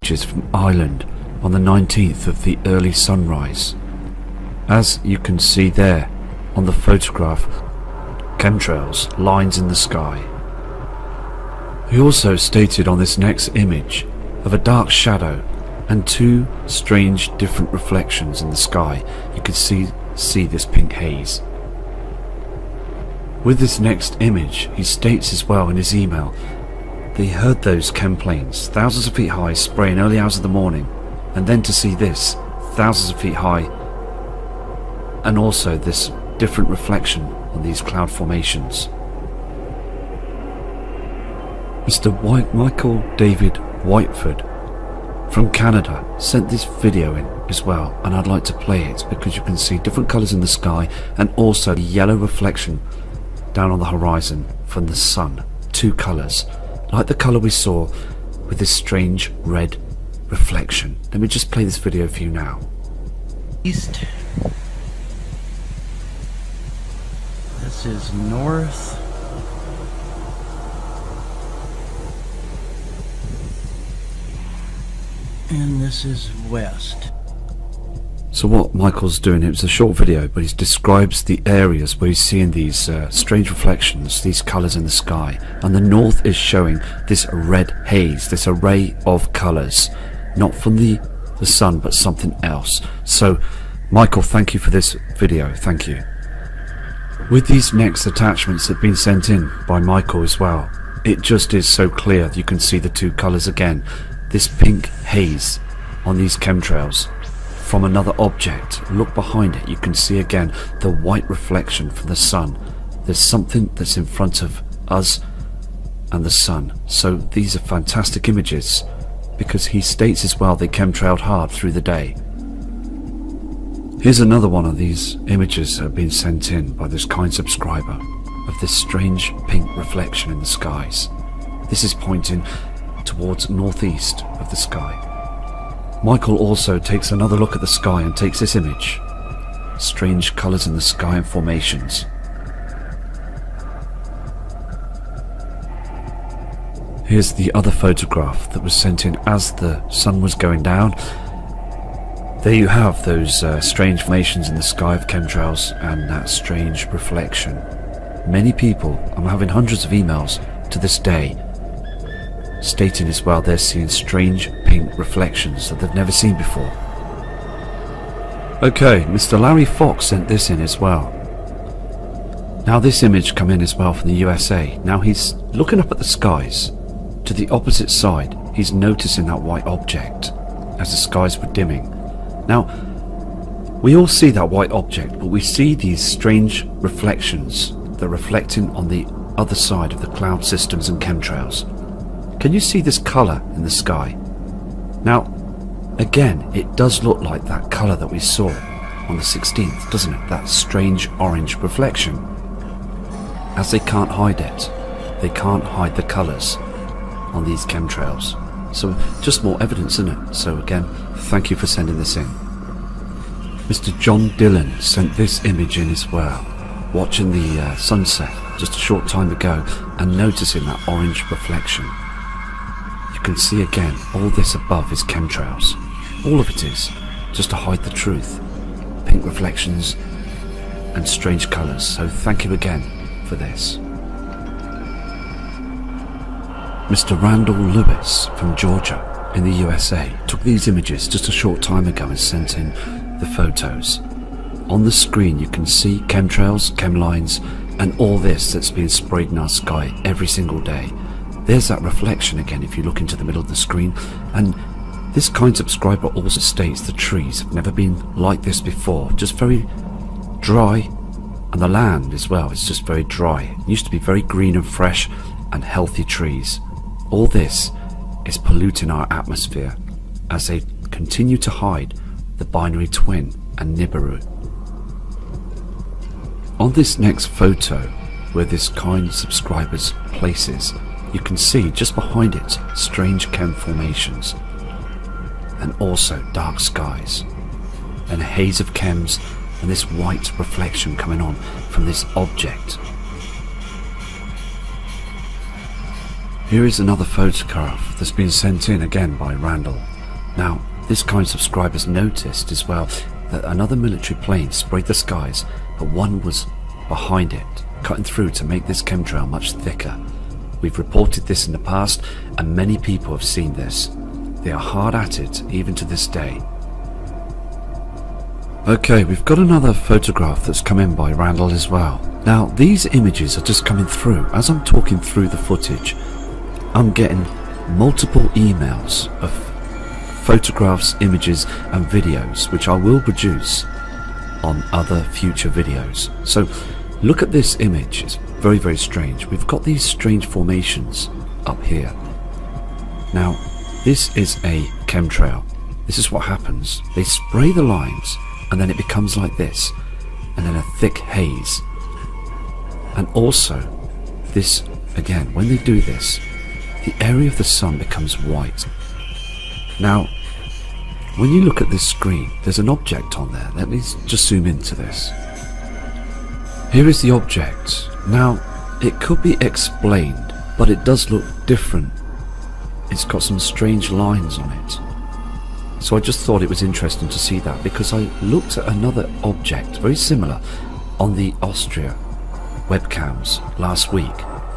images from Ireland on the 19th of the early sunrise. As you can see there on the photograph, chemtrails, lines in the sky. He also stated on this next image of a dark shadow and two strange different reflections in the sky. You could see this pink haze. With this next image, he states as well in his email that he heard those chem planes thousands of feet high spray in early hours of the morning, and then to see this thousands of feet high and also this different reflection on these cloud formations. Mr. Michael David Whiteford from Canada sent this video in as well, and I'd like to play it because you can see different colours in the sky and also the yellow reflection down on the horizon from the sun. Two colours, like the colour we saw with this strange red reflection. Let me just play this video for you now. East. This is north. And this is west. So what Michael's doing, it's a short video, but he describes the areas where he's seeing these strange reflections, these colours in the sky. And the north is showing this red haze, this array of colours, not from the sun, but something else. So Michael, thank you for this video, thank you. With these next attachments that have been sent in by Michael as well, it just is so clear. You can see the two colours again. This pink haze on these chemtrails from another object. Look behind it, you can see again the white reflection from the sun. There's something that's in front of us and the sun. So these are fantastic images, because he states as well they chemtrailed hard through the day. Here's another one of these images that have been sent in by this kind subscriber of this strange pink reflection in the skies. This is pointing towards northeast of the sky. Michael also takes another look at the sky and takes this image. Strange colours in the sky and formations. Here's the other photograph that was sent in as the sun was going down. There you have those strange formations in the sky of chemtrails and that strange reflection. Many people, I'm having hundreds of emails to this day, stating as well they're seeing strange pink reflections that they've never seen before. Okay, Mr. Larry Fox sent this in as well. Now this image come in as well from the USA. Now he's looking up at the skies. To the opposite side, he's noticing that white object as the skies were dimming. Now, we all see that white object, but we see these strange reflections that are reflecting on the other side of the cloud systems and chemtrails. Can you see this colour in the sky? Now, again, it does look like that colour that we saw on the 16th, doesn't it? That strange orange reflection. As they can't hide it, they can't hide the colours on these chemtrails. So, just more evidence, isn't it? So again, thank you for sending this in. Mr. John Dillon sent this image in as well, watching the sunset just a short time ago and noticing that orange reflection. You can see again, all this above is chemtrails. All of it is, just to hide the truth. Pink reflections and strange colours. So thank you again for this. Mr. Randall Lewis from Georgia in the USA took these images just a short time ago and sent in the photos. On the screen you can see chemtrails, chem lines and all this that's being sprayed in our sky every single day. There's that reflection again if you look into the middle of the screen, and this kind subscriber also states the trees have never been like this before, just very dry, and the land as well is just very dry. It used to be very green and fresh and healthy trees. All this is polluting our atmosphere as they continue to hide the binary twin and Nibiru. On this next photo where this kind subscriber's places, you can see just behind it strange chem formations and also dark skies and a haze of chems and this white reflection coming on from this object. Here is another photograph that's been sent in again by Randall. Now, this kind subscriber's noticed as well that another military plane sprayed the skies, but one was behind it, cutting through to make this chemtrail much thicker. We've reported this in the past, and many people have seen this. They are hard at it, even to this day. Okay, we've got another photograph that's come in by Randall as well. Now, these images are just coming through. As I'm talking through the footage, I'm getting multiple emails of photographs, images and videos, which I will produce on other future videos. So look at this image. It's very, very strange. We've got these strange formations up here. Now, this is a chemtrail. This is what happens. They spray the lines and then it becomes like this, and then a thick haze. And also, this, again, when they do this, the area of the sun becomes white. Now, when you look at this screen, there's an object on there. Let me just zoom into this. Here is the object. Now, it could be explained, but it does look different. It's got some strange lines on it. So I just thought it was interesting to see that, because I looked at another object very similar on the Austria webcams last week.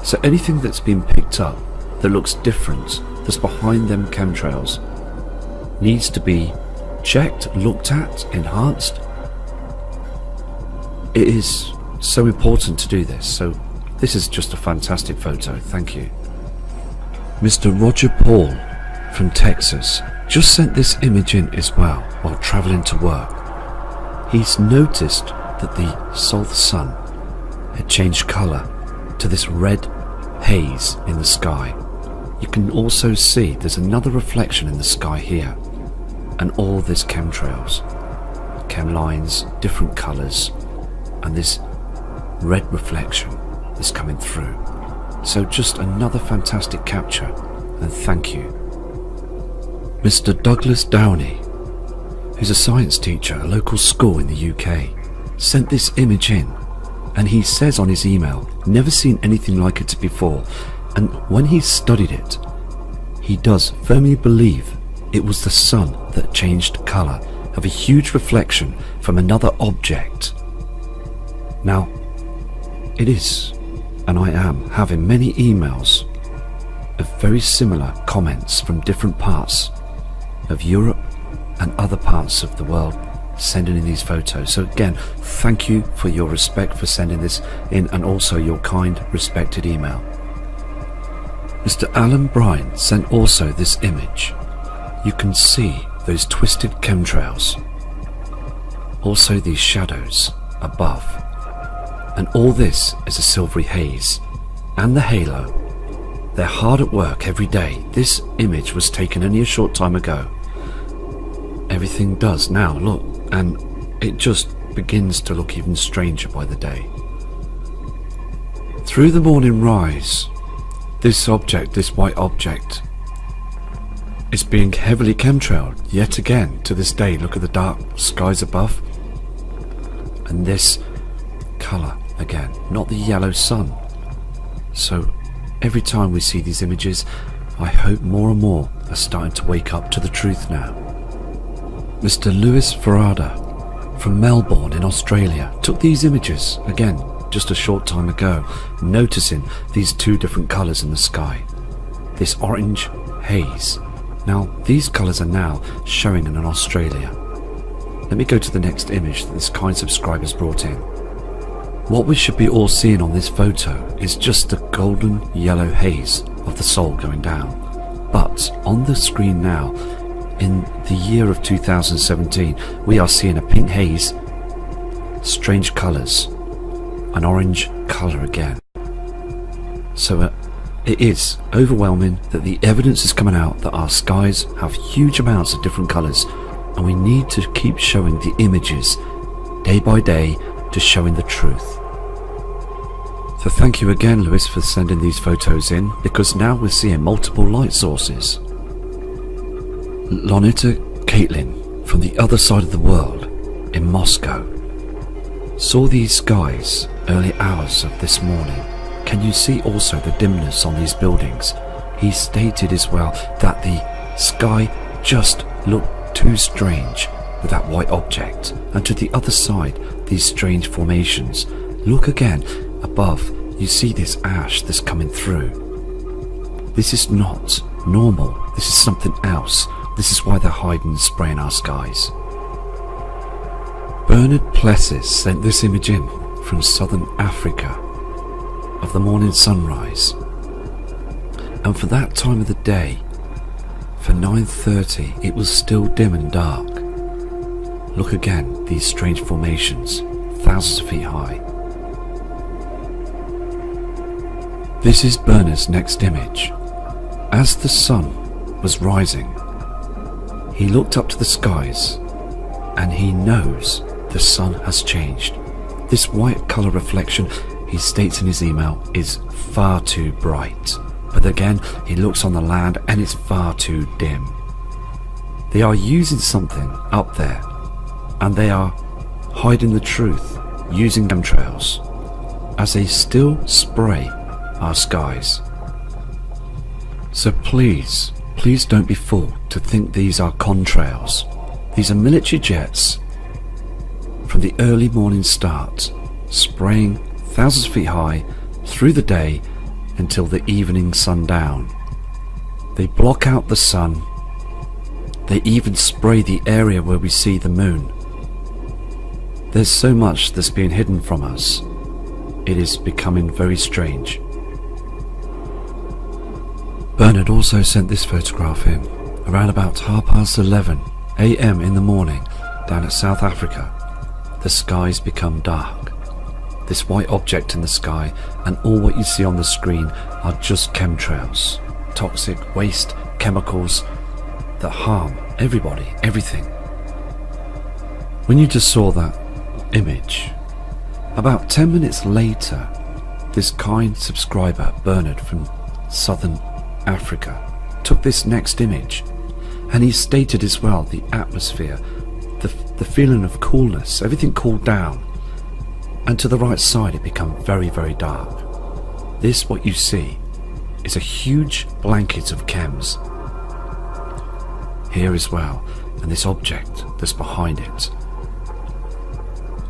So anything that's been picked up that looks different, that's behind them chemtrails, needs to be checked, looked at, enhanced. It is so important to do this. So this is just a fantastic photo. Thank you. Mr. Roger Paul from Texas just sent this image in as well while travelling to work. He's noticed that the south sun had changed colour to this red haze in the sky. You can also see there's another reflection in the sky here, and all this chemtrails, chem lines, different colours, and this red reflection is coming through. So just another fantastic capture, and thank you. Mr. Douglas Downey, who's a science teacher at a local school in the UK, sent this image in, and he says on his email, never seen anything like it before, and when he studied it, he does firmly believe it was the sun that changed colour of a huge reflection from another object. Now, it is, and I am having many emails of very similar comments from different parts of Europe and other parts of the world sending in these photos. So again, thank you for your respect for sending this in, and also your kind, respected email. Mr. Alan Bryan sent also this image. You can see those twisted chemtrails, also these shadows above, and all this is a silvery haze, and the halo. They're hard at work every day. This image was taken only a short time ago. Everything does now, look, and it just begins to look even stranger by the day. Through the morning rise, this object, this white object, is being heavily chemtrailed yet again to this day. Look at the dark skies above, and this colour again, not the yellow sun. So every time we see these images, I hope more and more are starting to wake up to the truth now. Mr. Lewis Farada from Melbourne in Australia took these images again just a short time ago, noticing these two different colours in the sky, this orange haze. Now these colours are now showing in Australia. Let me go to the next image that this kind subscriber's brought in. What we should be all seeing on this photo is just the golden yellow haze of the Sol going down. But on the screen now, in the year of 2017, we are seeing a pink haze, strange colours, an orange colour again. So it is overwhelming that the evidence is coming out that our skies have huge amounts of different colours, and we need to keep showing the images day by day to showing the truth. So thank you again, Lewis, for sending these photos in, because now we're seeing multiple light sources. Lonita Caitlin from the other side of the world in Moscow saw these skies early hours of this morning. Can you see also the dimness on these buildings? He stated as well that the sky just look too strange with that white object, and to the other side, these strange formations. Look again, above, you see this ash that's coming through. This is not normal, this is something else. This is why they're hiding and spraying our skies. Bernard Plessis sent this image in from southern Africa of the morning sunrise. And for that time of the day, for 9:30, it was still dim and dark. Look again, these strange formations, thousands of feet high. This is Bernard's next image. As the sun was rising, he looked up to the skies and he knows the sun has changed. This white colour reflection, he states in his email, is far too bright. But again, he looks on the land and it's far too dim. They are using something up there, and they are hiding the truth using chemtrails as they still spray our skies. So please don't be fooled to think these are contrails. These are military jets from the early morning start, spraying thousands of feet high through the day until the evening sundown. They block out the sun. They even spray the area where we see the moon. There's so much that's being hidden from us. It is becoming very strange. Bernard also sent this photograph in around about 11:30 AM in the morning down at South Africa. The skies become dark. This white object in the sky, and all what you see on the screen are just chemtrails, toxic waste chemicals that harm everybody, everything. When you just saw that image, about 10 minutes later, this kind subscriber, Bernard from southern Africa, took this next image, and he stated as well the atmosphere, the feeling of coolness, everything cooled down. And to the right side it became very, very dark. This, what you see, is a huge blanket of chems here as well, and this object that's behind it,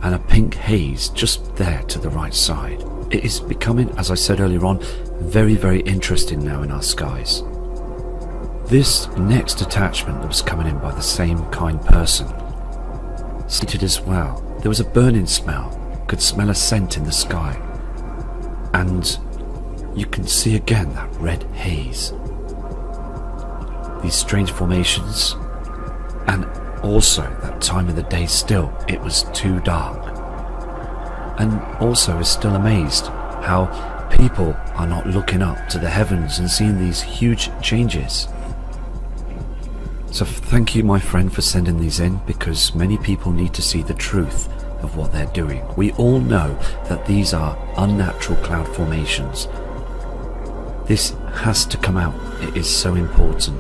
and a pink haze just there to the right side. It is becoming, as I said earlier on, very, very interesting now in our skies. This next attachment that was coming in by the same kind person stated as well, there was a burning smell. Could smell a scent in the sky, and you can see again that red haze, these strange formations, and also that time of the day still it was too dark. And also is still amazed how people are not looking up to the heavens and seeing these huge changes. So thank you, my friend, for sending these in, because many people need to see the truth of what they're doing. We all know that these are unnatural cloud formations. This has to come out. It is so important.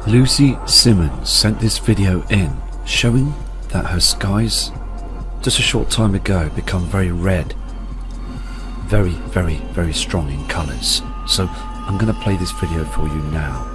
Lucy Simmons sent this video in showing that her skies just a short time ago become very red, very, very, very strong in colours. So I'm going to play this video for you now.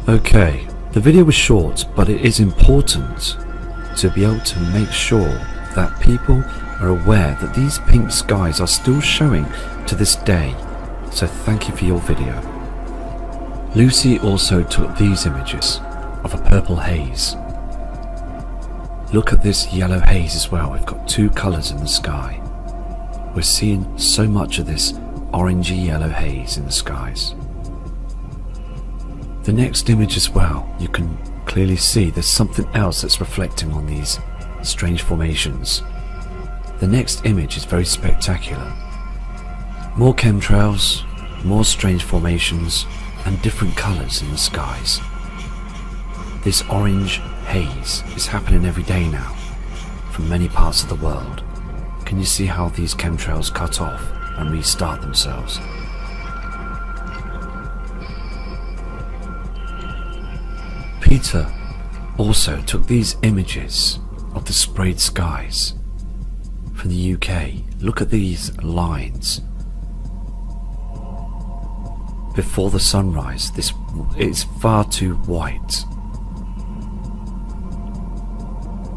Okay, the video was short, but it is important to be able to make sure that people are aware that these pink skies are still showing to this day. So thank you for your video. Lucy also took these images of a purple haze. Look at this yellow haze as well. We've got two colours in the sky. We're seeing so much of this orangey yellow haze in the skies. The next image as well, you can clearly see there's something else that's reflecting on these strange formations. The next image is very spectacular. More chemtrails, more strange formations, and different colours in the skies. This orange haze is happening every day now from many parts of the world. Can you see how these chemtrails cut off and restart themselves? Peter also took these images of the sprayed skies from the UK. Look at these lines. Before the sunrise, this is far too white.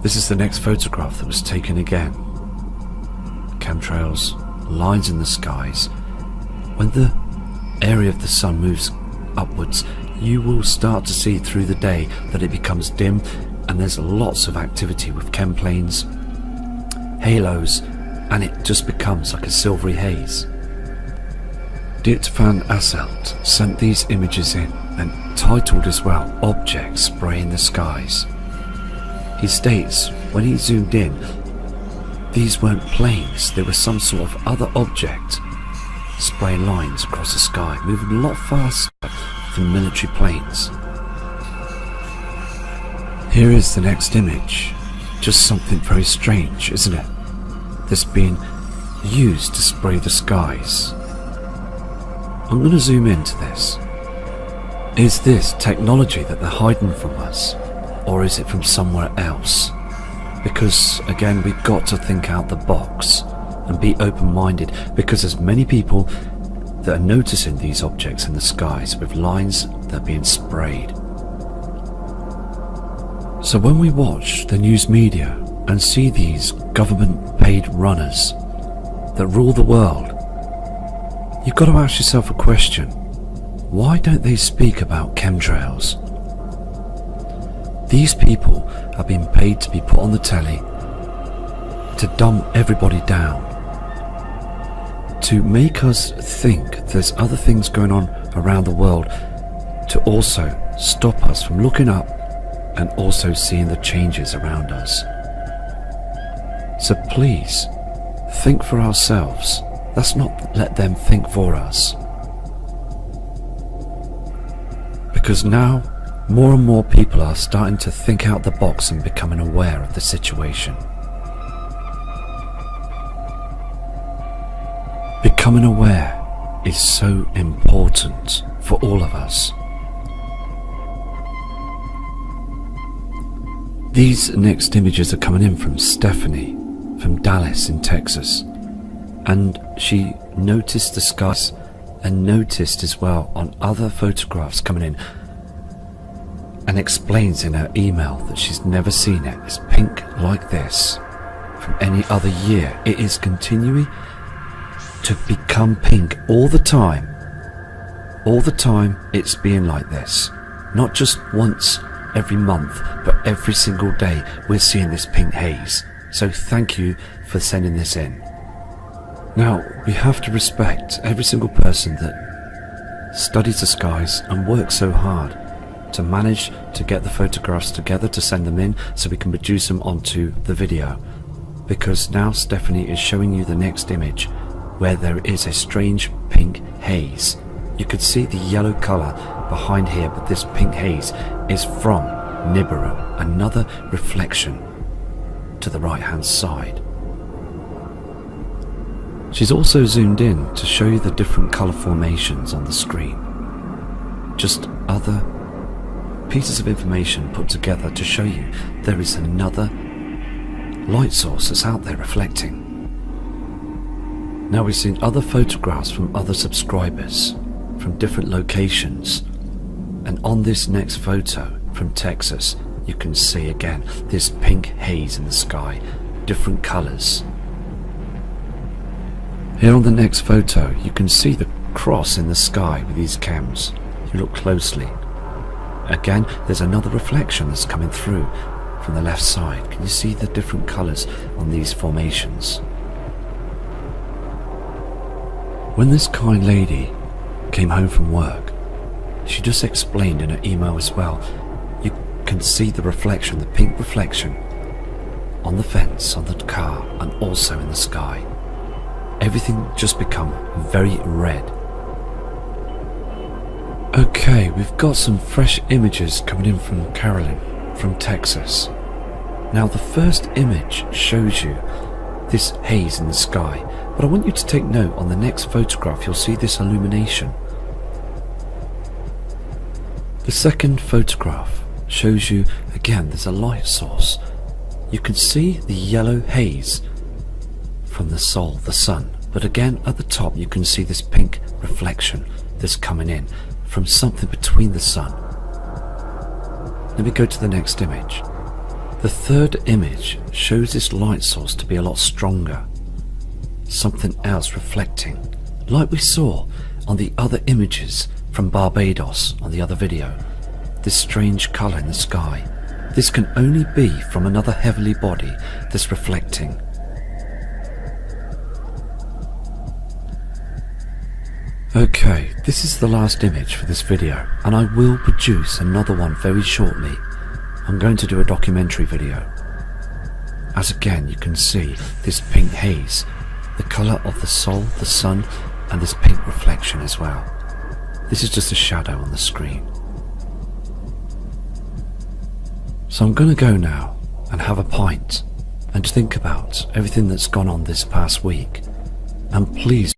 This is the next photograph that was taken again. Chemtrails, lines in the skies. When the area of the sun moves upwards, you will start to see through the day that it becomes dim, and there's lots of activity with chem planes, halos, and it just becomes like a silvery haze. Dit van Asselt sent these images in and titled as well, "Objects Spraying the Skies." He states when he zoomed in, these weren't planes, they were some sort of other object spraying lines across the sky, moving a lot faster than military planes. Here is the next image. Just something very strange, isn't it? That's being used to spray the skies. I'm going to zoom into this. Is this technology that they're hiding from us? Or is it from somewhere else? Because again, we've got to think out the box and be open-minded, because there's many people that are noticing these objects in the skies with lines that are being sprayed. So when we watch the news media and see these government-paid runners that rule the world, you've got to ask yourself a question. Why don't they speak about chemtrails? These people are being paid to be put on the telly, to dumb everybody down, to make us think there's other things going on around the world, to also stop us from looking up and also seeing the changes around us. So please, think for ourselves. Let's not let them think for us. Because now, more and more people are starting to think out the box and becoming aware of the situation. Becoming aware is so important for all of us. These next images are coming in from Stephanie from Dallas in Texas, and she noticed the skies and noticed as well on other photographs coming in, and explains in her email that she's never seen it as pink like this from any other year. It is continuing to become pink all the time. All the time it's being like this. Not just once every month, but every single day we're seeing this pink haze. So thank you for sending this in. Now, we have to respect every single person that studies the skies and works so hard to manage to get the photographs together to send them in so we can produce them onto the video. Because now Stephanie is showing you the next image where there is a strange pink haze. You could see the yellow colour behind here, but this pink haze is from Nibiru, another reflection to the right hand side. She's also zoomed in to show you the different colour formations on the screen. Just other pieces of information put together to show you there is another light source that's out there reflecting. Now we've seen other photographs from other subscribers from different locations, and on this next photo from Texas you can see again this pink haze in the sky, different colours. Here on the next photo you can see the cross in the sky with these cams. If you look closely, again there's another reflection that's coming through from the left side. Can you see the different colours on these formations? When this kind lady came home from work, she just explained in her email as well, you can see the reflection, the pink reflection on the fence, on the car, and also in the sky. Everything just become very red. Okay, we've got some fresh images coming in from Carolyn, from Texas. Now the first image shows you this haze in the sky, but I want you to take note, on the next photograph you'll see this illumination. The second photograph shows you, again, there's a light source. You can see the yellow haze from the Sol, the sun, but again at the top you can see this pink reflection that's coming in from something between the sun. Let me go to the next image. The third image shows this light source to be a lot stronger. Something else reflecting, like we saw on the other images from Barbados on the other video. This strange colour in the sky. This can only be from another heavenly body that's reflecting. Okay, this is the last image for this video, and I will produce another one very shortly. I'm going to do a documentary video. As again you can see this pink haze, the colour of the Sol, the sun, and this pink reflection as well. This is just a shadow on the screen. So I'm going to go now and have a pint and think about everything that's gone on this past week. And please